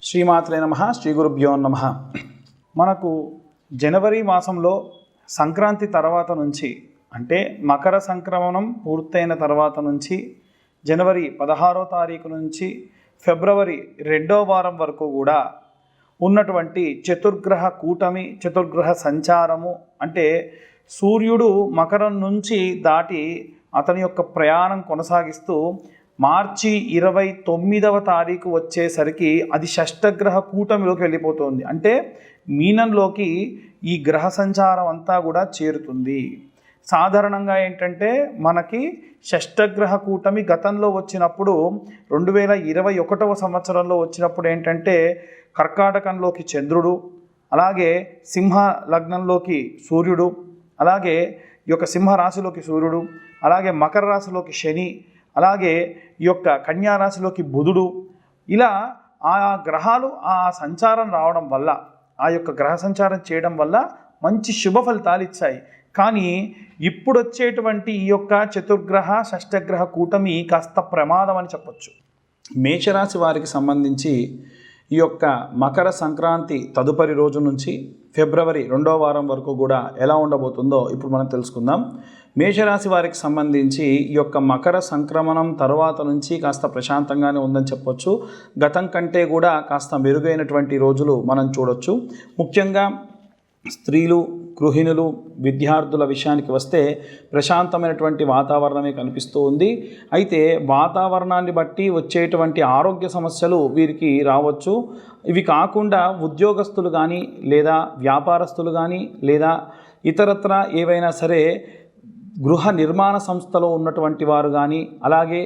శ్రీమాత్రే నమః. శ్రీ గురుభ్యో నమః. మనకు జనవరి మాసంలో సంక్రాంతి తర్వాత నుంచి అంటే మకర సంక్రమణం పూర్తయిన తర్వాత నుంచి జనవరి 16వ తారీఖు నుంచి ఫిబ్రవరి 2వ వారం వరకు కూడా ఉన్నటువంటి చతుర్గ్రహ కూటమి, చతుర్గ్రహ సంచారము అంటే సూర్యుడు మకరం నుంచి దాటి అతని యొక్క ప్రయాణం కొనసాగిస్తూ మార్చి 29వ తారీఖు వచ్చేసరికి అది షష్టగ్రహ కూటమిలోకి వెళ్ళిపోతుంది. అంటే మీనంలోకి ఈ గ్రహ సంచారం అంతా కూడా చేరుతుంది. సాధారణంగా ఏంటంటే మనకి షష్టగ్రహ కూటమి గతంలో వచ్చినప్పుడు 2021వ సంవత్సరంలో వచ్చినప్పుడు ఏంటంటే కర్కాటకంలోకి చంద్రుడు, అలాగే సింహ లగ్నంలోకి సూర్యుడు, అలాగే ఈ యొక్క సింహరాశిలోకి సూర్యుడు, అలాగే మకర రాశిలోకి శని, అలాగే ఈ యొక్క కన్యారాశిలోకి బుధుడు, ఇలా ఆ గ్రహాలు ఆ సంచారం రావడం వల్ల, ఆ యొక్క గ్రహ సంచారం చేయడం వల్ల మంచి శుభ ఫలితాలు ఇచ్చాయి. కానీ ఇప్పుడు వచ్చేటువంటి ఈ యొక్క చతుర్గ్రహ షష్టగ్రహ కూటమి కాస్త ప్రమాదం అని చెప్పొచ్చు. మేషరాశి వారికి సంబంధించి ఈ యొక్క మకర సంక్రాంతి తదుపరి రోజు నుంచి ఫిబ్రవరి 2వ వారం వరకు కూడా ఎలా ఉండబోతుందో ఇప్పుడు మనం తెలుసుకుందాం. మేషరాశి వారికి సంబంధించి ఈ యొక్క మకర సంక్రమణం తర్వాత నుంచి కాస్త ప్రశాంతంగానే ఉందని చెప్పొచ్చు. గతం కంటే కూడా కాస్త మెరుగైనటువంటి రోజులు మనం చూడొచ్చు. ముఖ్యంగా స్త్రీలు, గృహిణులు, విద్యార్థుల విషయానికి వస్తే ప్రశాంతమైనటువంటి వాతావరణమే కనిపిస్తూ ఉంది. అయితే వాతావరణాన్ని బట్టి వచ్చేటువంటి ఆరోగ్య సమస్యలు వీరికి రావచ్చు. ఇవి కాకుండా ఉద్యోగస్తులు కానీ లేదా వ్యాపారస్తులు కానీ లేదా ఇతరత్ర ఏవైనా సరే గృహ నిర్మాణ సంస్థలో ఉన్నటువంటి వారు కానీ, అలాగే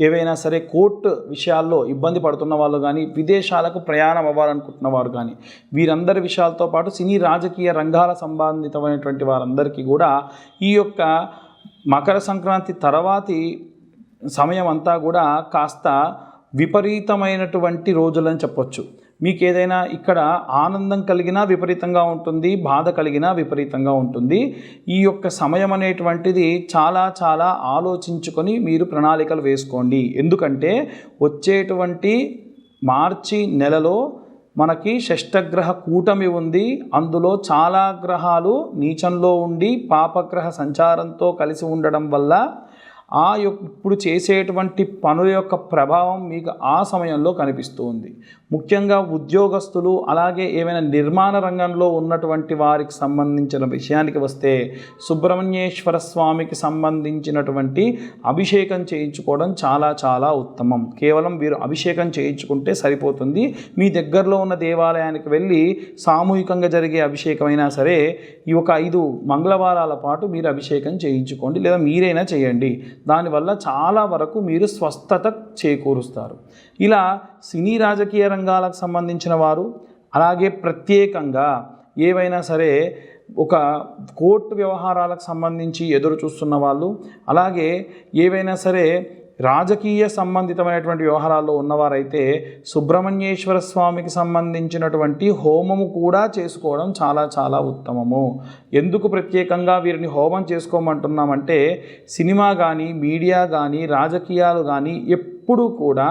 ఏవైనా సరే కోర్టు విషయాల్లో ఇబ్బంది పడుతున్న వాళ్ళు కానీ, విదేశాలకు ప్రయాణం అవ్వాలనుకుంటున్న వారు కానీ, వీరందరి విషయాలతో పాటు సినీ రాజకీయ రంగాల సంబంధితమైనటువంటి వారందరికీ కూడా ఈ యొక్క మకర సంక్రాంతి తర్వాతి సమయం అంతా కూడా కాస్త విపరీతమైనటువంటి రోజులని చెప్పొచ్చు. మీకు ఏదైనా ఇక్కడ ఆనందం కలిగినా విపరీతంగా ఉంటుంది, బాధ కలిగినా విపరీతంగా ఉంటుంది. ఈ యొక్క సమయం అనేటువంటిది చాలా ఆలోచించుకొని మీరు ప్రణాళికలు వేసుకోండి. ఎందుకంటే వచ్చేటువంటి మార్చి నెలలో మనకి షష్టగ్రహ కూటమి ఉంది. అందులో చాలా గ్రహాలు నీచంలో ఉండి పాపగ్రహ సంచారంతో కలిసి ఉండడం వల్ల ఇప్పుడు చేసేటువంటి పనుల యొక్క ప్రభావం మీకు ఆ సమయంలో కనిపిస్తూ ఉంది. ముఖ్యంగా ఉద్యోగస్తులు, అలాగే ఏమైనా నిర్మాణ రంగంలో ఉన్నటువంటి వారికి సంబంధించిన విషయానికి వస్తే సుబ్రహ్మణ్యేశ్వర స్వామికి సంబంధించినటువంటి అభిషేకం చేయించుకోవడం చాలా ఉత్తమం. కేవలం వీరు అభిషేకం చేయించుకుంటే సరిపోతుంది. మీ దగ్గరలో ఉన్న దేవాలయానికి వెళ్ళి సామూహికంగా జరిగే అభిషేకమైనా సరే ఈ ఒక 5 మంగళవారాల పాటు మీరు అభిషేకం చేయించుకోండి, లేదా మీరైనా చేయండి. దానివల్ల చాలా వరకు మీరు స్వస్థత చేకూరుస్తారు. ఇలా సినీ రాజకీయ రంగాలకు సంబంధించిన వారు, అలాగే ప్రత్యేకంగా ఏవైనా సరే ఒక కోర్టు వ్యవహారాలకు సంబంధించి ఎదురు చూస్తున్న వాళ్ళు, అలాగే ఏవైనా సరే రాజకీయ సంబంధితమైనటువంటి వ్యవహారాల్లో ఉన్నవారైతే సుబ్రహ్మణ్యేశ్వర స్వామికి సంబంధించినటువంటి హోమము కూడా చేసుకోవడం చాలా ఉత్తమము. ఎందుకు ప్రత్యేకంగా వీరిని హోమం చేసుకోమంటున్నామంటే సినిమా కానీ, మీడియా కానీ, రాజకీయాలు కానీ ఎప్పుడు కూడా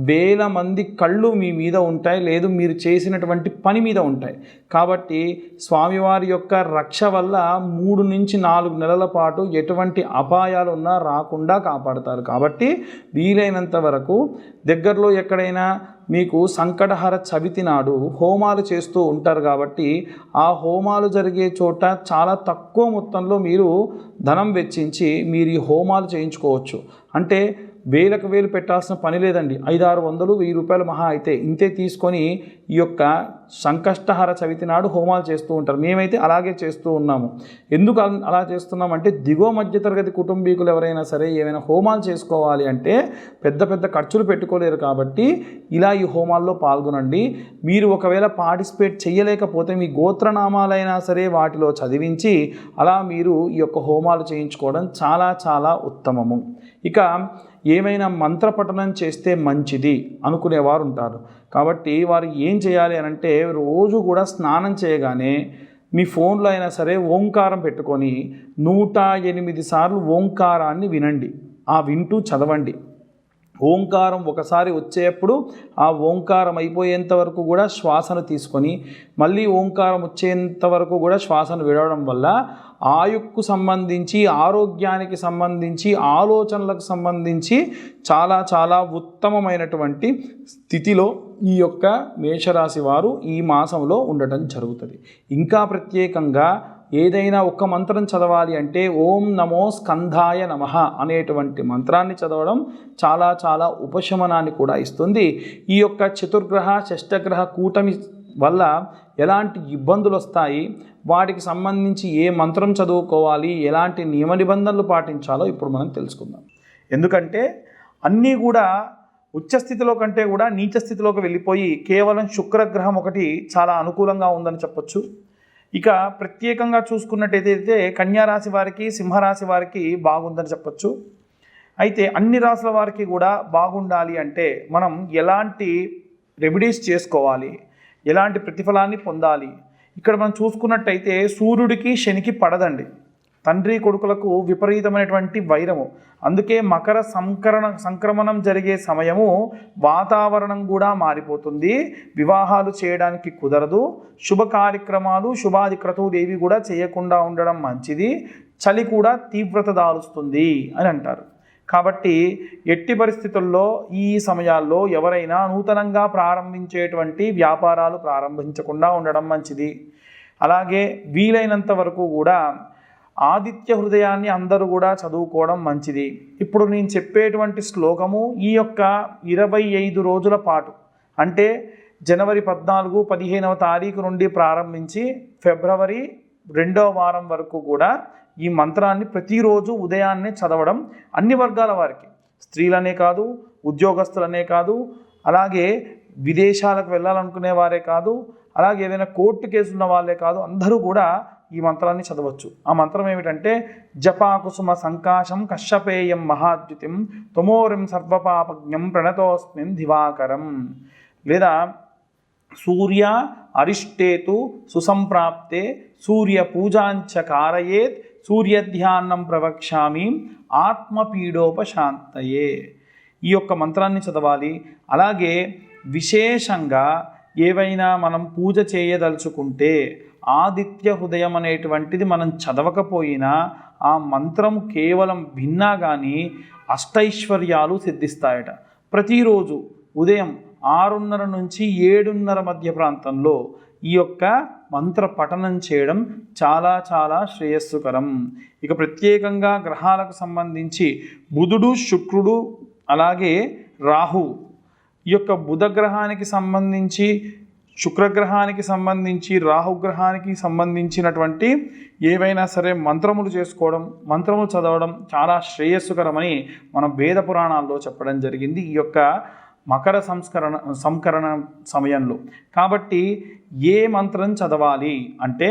వేల మంది కళ్ళు మీ మీద ఉంటాయి, లేదు మీరు చేసినటువంటి పని మీద ఉంటాయి. కాబట్టి స్వామివారి యొక్క రక్ష వల్ల 3 నుంచి 4 నెలల పాటు ఎటువంటి అపాయాలు ఉన్నా రాకుండా కాపాడతారు. కాబట్టి వీలైనంత వరకు దగ్గరలో ఎక్కడైనా మీకు సంకటహర చవితి నాడు హోమాలు చేస్తూ ఉంటారు. కాబట్టి ఆ హోమాలు జరిగే చోట చాలా తక్కువ మొత్తంలో మీరు ధనం వెచ్చించి మీరు ఈ హోమాలు చేయించుకోవచ్చు. అంటే వేలకు వేలు పెట్టాల్సిన పని లేదండి. 500-600 1000 మహా అయితే ఇంతే తీసుకొని ఈ యొక్క సంకష్టహర చవితి నాడు హోమాలు చేస్తూ ఉంటారు. మేమైతే అలాగే చేస్తూ ఉన్నాము. ఎందుకు అలా చేస్తున్నామంటే దిగువ మధ్యతరగతి కుటుంబీకులు ఎవరైనా సరే ఏమైనా హోమాలు చేసుకోవాలి అంటే పెద్ద ఖర్చులు పెట్టుకోలేరు. కాబట్టి ఇలా ఈ హోమాల్లో పాల్గొనండి. మీరు ఒకవేళ పార్టిసిపేట్ చేయలేకపోతే మీ గోత్రనామాలైనా సరే వాటిలో చదివించి అలా మీరు ఈ యొక్క హోమాలు చేయించుకోవడం చాలా ఉత్తమము. ఇక ఏమైనా మంత్రపఠనం చేస్తే మంచిది అనుకునేవారు ఉంటారు. కాబట్టి వారు ఏం చేయాలి అని అంటే రోజు కూడా స్నానం చేయగానే మీ ఫోన్లో అయినా సరే ఓంకారం పెట్టుకొని 108 సార్లు ఓంకారాన్ని వినండి. వింటూ చదవండి. ఓంకారం ఒకసారి వచ్చేప్పుడు ఆ ఓంకారం అయిపోయేంత వరకు కూడా శ్వాసను తీసుకొని మళ్ళీ ఓంకారం వచ్చేంత వరకు కూడా శ్వాసను విడవడం వల్ల ఆయుక్కు సంబంధించి, ఆరోగ్యానికి సంబంధించి, ఆలోచనలకు సంబంధించి చాలా చాలా ఉత్తమమైనటువంటి స్థితిలో ఈ యొక్క మేషరాశి వారు ఈ మాసంలో ఉండటం జరుగుతుంది. ఇంకా ప్రత్యేకంగా ఏదైనా ఒక్క మంత్రం చదవాలి అంటే ఓం నమో స్కంధాయ నమః అనేటువంటి మంత్రాన్ని చదవడం చాలా చాలా ఉపశమనాన్ని కూడా ఇస్తుంది. ఈ యొక్క చతుర్గ్రహ షష్టగ్రహ కూటమి వల్ల ఎలాంటి ఇబ్బందులు వస్తాయి, వాటికి సంబంధించి ఏ మంత్రం చదువుకోవాలి, ఎలాంటి నియమ నిబంధనలు పాటించాలో ఇప్పుడు మనం తెలుసుకుందాం. ఎందుకంటే అన్నీ కూడా ఉచ్చస్థితిలో కంటే కూడా నీచ స్థితిలోకి వెళ్ళిపోయి కేవలం శుక్రగ్రహం ఒకటి చాలా అనుకూలంగా ఉందని చెప్పొచ్చు. ఇక ప్రత్యేకంగా చూసుకున్నట్టయితే కన్యారాశి వారికి, సింహరాశి వారికి బాగుందని చెప్పొచ్చు. అయితే అన్ని రాశుల వారికి కూడా బాగుండాలి అంటే మనం ఎలాంటి రెమెడీస్ చేసుకోవాలి, ఎలాంటి ప్రతిఫలాన్ని పొందాలి. ఇక్కడ మనం చూసుకున్నట్టయితే సూర్యుడికి శనికి పడదండి. తండ్రి కొడుకులకు విపరీతమైనటువంటి వైరము. అందుకే మకర సంక్రమణం జరిగే సమయము వాతావరణం కూడా మారిపోతుంది. వివాహాలు చేయడానికి కుదరదు. శుభ కార్యక్రమాలు, శుభాది క్రతువులు ఏవి కూడా చేయకుండా ఉండడం మంచిది. చలి కూడా తీవ్రత దాలుస్తుంది అని అంటారు. కాబట్టి ఎట్టి పరిస్థితుల్లో ఈ సమయాల్లో ఎవరైనా నూతనంగా ప్రారంభించేటువంటి వ్యాపారాలు ప్రారంభించకుండా ఉండడం మంచిది. అలాగే వీలైనంత వరకు కూడా ఆదిత్య హృదయాన్ని అందరూ కూడా చదువుకోవడం మంచిది. ఇప్పుడు నేను చెప్పేటువంటి శ్లోకము ఈ యొక్క 25 రోజుల పాటు అంటే జనవరి 14, 15వ తారీఖు నుండి ప్రారంభించి ఫిబ్రవరి 2వ వారం వరకు కూడా ఈ మంత్రాన్ని ప్రతిరోజు ఉదయాన్నే చదవడం అన్ని వర్గాల వారికి, స్త్రీలనే కాదు, ఉద్యోగస్తులనే కాదు, అలాగే విదేశాలకు వెళ్ళాలనుకునే వారే కాదు, అలాగే ఏదైనా కోర్టు కేసు ఉన్న వాళ్ళే కాదు, అందరూ కూడా ఈ మంత్రాన్ని చదవచ్చు. ఆ మంత్రం ఏమిటంటే జపాకుసుమ సంకాశం కశ్యపేయం మహాద్యుతిం తమోరిం సర్వపాపజ్ఞం ప్రణతోస్మిం దివాకరం. లేదా సూర్య అరిష్టేతు సుసంప్రాప్తే సూర్య పూజాంచ కారయేత్ సూర్యధ్యానం ప్రవక్ష్యామి ఆత్మపీడోపశాంతయే. ఈ యొక్క మంత్రాన్ని చదవాలి. అలాగే విశేషంగా ఏవైనా మనం పూజ చేయదలుచుకుంటే ఆదిత్య హృదయం అనేటువంటిది మనం చదవకపోయినా ఆ మంత్రం కేవలం విన్నా కానీ అష్టైశ్వర్యాలు సిద్ధిస్తాయట. ప్రతిరోజు ఉదయం 6:30 నుంచి 7:30 మధ్య ప్రాంతంలో ఈ యొక్క మంత్ర పఠనం చేయడం చాలా చాలా శ్రేయస్సుకరం. ఇక ప్రత్యేకంగా గ్రహాలకు సంబంధించి బుధుడు, శుక్రుడు, అలాగే రాహు, ఈ యొక్క బుధ గ్రహానికి సంబంధించి, శుక్రగ్రహానికి సంబంధించి, రాహుగ్రహానికి సంబంధించినటువంటి ఏవైనా సరే మంత్రములు చేసుకోవడం, మంత్రములు చదవడం చాలా శ్రేయస్సుకరమని మన వేద పురాణాల్లో చెప్పడం జరిగింది ఈ యొక్క మకర సంకరణ సమయంలో. కాబట్టి ఏ మంత్రం చదవాలి అంటే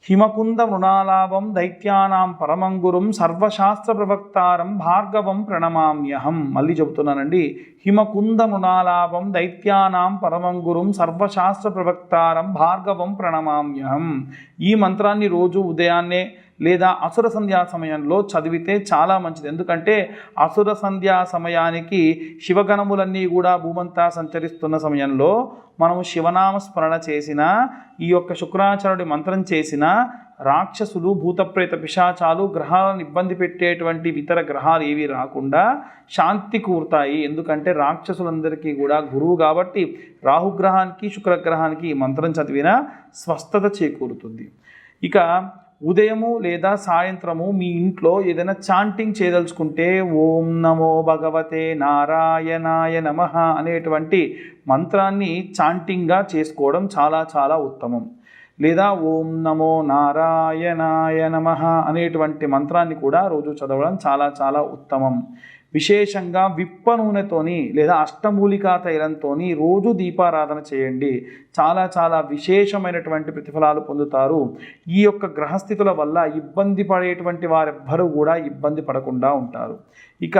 హిమకుంద మృణాలాభం దైత్యానాం పరమంగురుం సర్వశాస్త్ర ప్రవక్తారం భార్గవం ప్రణమామ్యహం. మళ్ళీ చెబుతున్నానండి. హిమకుంద మృణాలాభం దైత్యానాం పరమంగురుం సర్వశాస్త్ర ప్రవక్తారం భార్గవం ప్రణమామ్యహం. ఈ మంత్రాన్ని రోజు ఉదయాన్నే లేదా అసుర సంధ్యా సమయంలో చదివితే చాలా మంచిది. ఎందుకంటే అసుర సంధ్యా సమయానికి శివగణములన్నీ కూడా భూమంతా సంచరిస్తున్న సమయంలో మనము శివనామ స్మరణ చేసిన, ఈ యొక్క శుక్రాచార్యుడి మంత్రం చేసిన రాక్షసులు, భూతప్రేత పిశాచాలు, గ్రహాలను ఇబ్బంది పెట్టేటువంటి ఇతర గ్రహాలు ఏవి రాకుండా శాంతి కూరుతాయి. ఎందుకంటే రాక్షసులందరికీ కూడా గురువు కాబట్టి రాహుగ్రహానికి, శుక్రగ్రహానికి ఈ మంత్రం చదివిన స్వస్థత చేకూరుతుంది. ఇక ఉదయము లేదా సాయంత్రము మీ ఇంట్లో ఏదైనా చాంటింగ్ చేయదలుచుకుంటే ఓం నమో భగవతే నారాయణాయ నమః అనేటువంటి మంత్రాన్ని చాంటింగ్గా చేసుకోవడం చాలా చాలా ఉత్తమం. లేదా ఓం నమో నారాయణాయ నమః అనేటువంటి మంత్రాన్ని కూడా రోజు చదవడం చాలా చాలా ఉత్తమం. విశేషంగా విప్ప నూనెతోని లేదా అష్టమూలికా తైలంతోని రోజు దీపారాధన చేయండి. చాలా చాలా విశేషమైనటువంటి ప్రతిఫలాలు పొందుతారు. ఈ యొక్క గ్రహస్థితుల వల్ల ఇబ్బంది పడేటువంటి వారెవ్వరూ కూడా ఇబ్బంది పడకుండా ఉంటారు. ఇక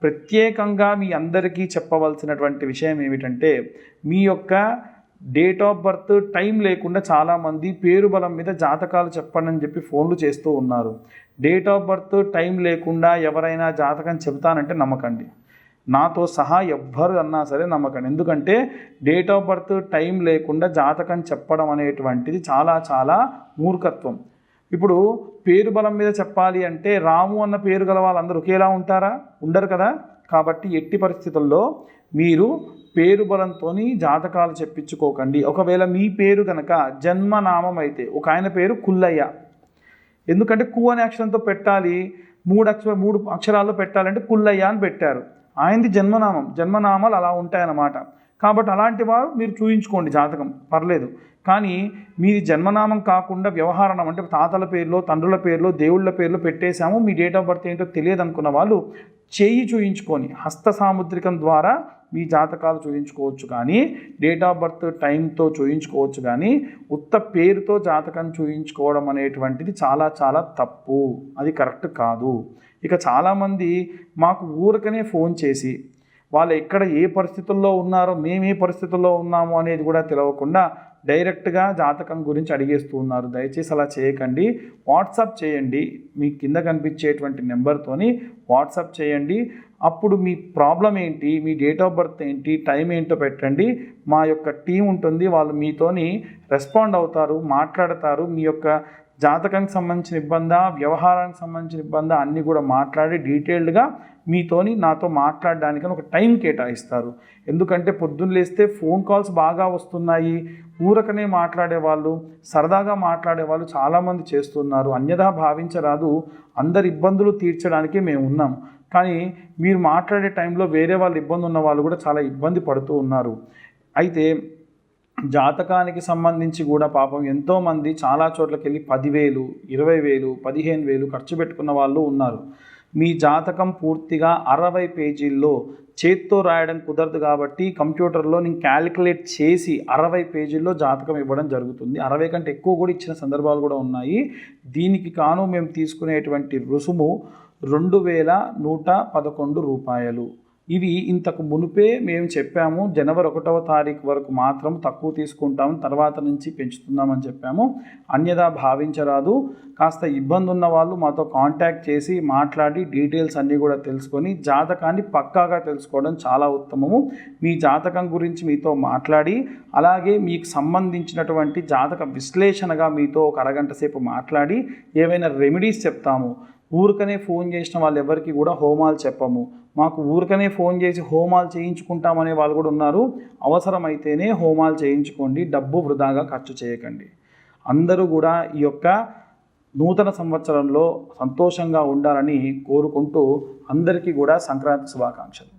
ప్రత్యేకంగా మీ అందరికీ చెప్పవలసినటువంటి విషయం ఏమిటంటే మీ యొక్క డేట్ ఆఫ్ బర్త్ టైం లేకుండా చాలామంది పేరు బలం మీద జాతకాలు చెప్పండి అని చెప్పి ఫోన్లు చేస్తూ ఉన్నారు. డేట్ ఆఫ్ బర్త్ టైం లేకుండా ఎవరైనా జాతకం చెబుతానంటే నమ్మకండి. నాతో సహా ఎవ్వరు అన్నా సరే నమ్మకండి. ఎందుకంటే డేట్ ఆఫ్ బర్త్ టైం లేకుండా జాతకం చెప్పడం అనేటువంటిది చాలా చాలా మూర్ఖత్వం. ఇప్పుడు పేరు బలం మీద చెప్పాలి అంటే రాము అన్న పేరు గల వాళ్ళందరూ ఒకేలా ఉంటారా? ఉండరు కదా. కాబట్టి ఎట్టి పరిస్థితుల్లో మీరు పేరు బలంతో జాతకాలు చెప్పించుకోకండి. ఒకవేళ మీ పేరు కనుక జన్మనామం అయితే, ఒక ఆయన పేరు కుల్లయ్య, ఎందుకంటే కు అనే అక్షరంతో పెట్టాలి, మూడు అక్షరాల్లో పెట్టాలంటే కుల్లయ్య అని పెట్టారు. ఆయనది జన్మనామాలు అలా ఉంటాయన్నమాట. కాబట్టి అలాంటి వారు మీరు చూయించుకోండి జాతకం, పర్లేదు. కానీ మీది జన్మనామం కాకుండా వ్యవహారం అంటే తాతల పేర్లో, తండ్రుల పేర్లో, దేవుళ్ళ పేర్లో పెట్టేశాము, మీ డేట్ ఆఫ్ బర్త్ ఏంటో తెలియదు అనుకున్న వాళ్ళు చేయి చూయించుకొని హస్త సాముద్రికం ద్వారా మీ జాతకాలు చూయించుకోవచ్చు. కానీ డేట్ ఆఫ్ బర్త్ టైంతో చూయించుకోవచ్చు. కానీ ఉత్త పేరుతో జాతకం చూయించుకోవడం అనేటువంటిది చాలా చాలా తప్పు, అది కరెక్ట్ కాదు. ఇక చాలామంది మాకు ఊరికనే ఫోన్ చేసి వాళ్ళు ఎక్కడ ఏ పరిస్థితుల్లో ఉన్నారో, మేము ఏ పరిస్థితుల్లో ఉన్నాము అనేది కూడా తెలియకుండా డైరెక్ట్గా జాతకం గురించి అడిగేస్తూ ఉన్నారు. దయచేసి అలా చేయకండి. వాట్సాప్ చేయండి, మీ కింద కనిపించేటువంటి నెంబర్తోని వాట్సాప్ చేయండి. అప్పుడు మీ ప్రాబ్లం ఏంటి, మీ డేట్ ఆఫ్ బర్త్ ఏంటి, టైం ఏంటో పెట్టండి. మా యొక్క టీం ఉంటుంది, వాళ్ళు మీతోని రెస్పాండ్ అవుతారు, మాట్లాడతారు. మీ యొక్క జాతకానికి సంబంధించిన ఇబ్బందా, వ్యవహారానికి సంబంధించిన ఇబ్బందా అన్నీ కూడా మాట్లాడి డీటెయిల్డ్గా మీతోని నాతో మాట్లాడడానికని ఒక టైం కేటాయిస్తారు. ఎందుకంటే పొద్దున్న లేస్తే ఫోన్ కాల్స్ బాగా వస్తున్నాయి, ఊరకనే మాట్లాడేవాళ్ళు, సరదాగా మాట్లాడేవాళ్ళు చాలామంది చేస్తున్నారు. అన్యథా భావించరాదు, అందరి ఇబ్బందులు తీర్చడానికి మేము ఉన్నాం. కానీ మీరు మాట్లాడే టైంలో వేరే వాళ్ళు ఇబ్బంది ఉన్న వాళ్ళు కూడా చాలా ఇబ్బంది పడుతూ ఉన్నారు. అయితే జాతకానికి సంబంధించి కూడా పాపం ఎంతోమంది చాలా చోట్లకి వెళ్ళి 10,000, 20,000, 15,000 ఖర్చు పెట్టుకున్న వాళ్ళు ఉన్నారు. మీ జాతకం పూర్తిగా 60 పేజీల్లో చేత్తో రాయడం కుదరదు కాబట్టి కంప్యూటర్లో నేను క్యాలిక్యులేట్ చేసి 60 పేజీల్లో జాతకం ఇవ్వడం జరుగుతుంది. 60 కంటే ఎక్కువ కూడా ఇచ్చిన సందర్భాలు కూడా ఉన్నాయి. దీనికి కాను మేము తీసుకునేటువంటి రుసుము 2,111 రూపాయలు. ఇవి ఇంతకు మునుపే మేము చెప్పాము, జనవరి 1వ తారీఖు వరకు మాత్రం తక్కువ తీసుకుంటాము, తర్వాత నుంచి పెంచుతున్నామని చెప్పాము. అన్యదా భావించరాదు. కాస్త ఇబ్బంది ఉన్న వాళ్ళు మాతో కాంటాక్ట్ చేసి మాట్లాడి డీటెయిల్స్ అన్నీ కూడా తెలుసుకొని జాతకాన్ని పక్కాగా తెలుసుకోవడం చాలా ఉత్తమము. మీ జాతకం గురించి మీతో మాట్లాడి, అలాగే మీకు సంబంధించినటువంటి జాతక విశ్లేషణగా మీతో ఒక అరగంట సేపు మాట్లాడి ఏవైనా రెమెడీస్ చెప్తాము. ఊరికనే ఫోన్ చేసిన వాళ్ళు ఎవరికి కూడా హోమాలు చెప్పము. మాకు ఊరికనే ఫోన్ చేసి హోమాలు చేయించుకుంటామనే వాళ్ళు కూడా ఉన్నారు. అవసరమైతేనే హోమాలు చేయించుకోండి, డబ్బు వృధాగా ఖర్చు చేయకండి. అందరూ కూడా ఈ యొక్క నూతన సంవత్సరంలో సంతోషంగా ఉండాలని కోరుకుంటూ అందరికీ కూడా సంక్రాంతి శుభాకాంక్షలు.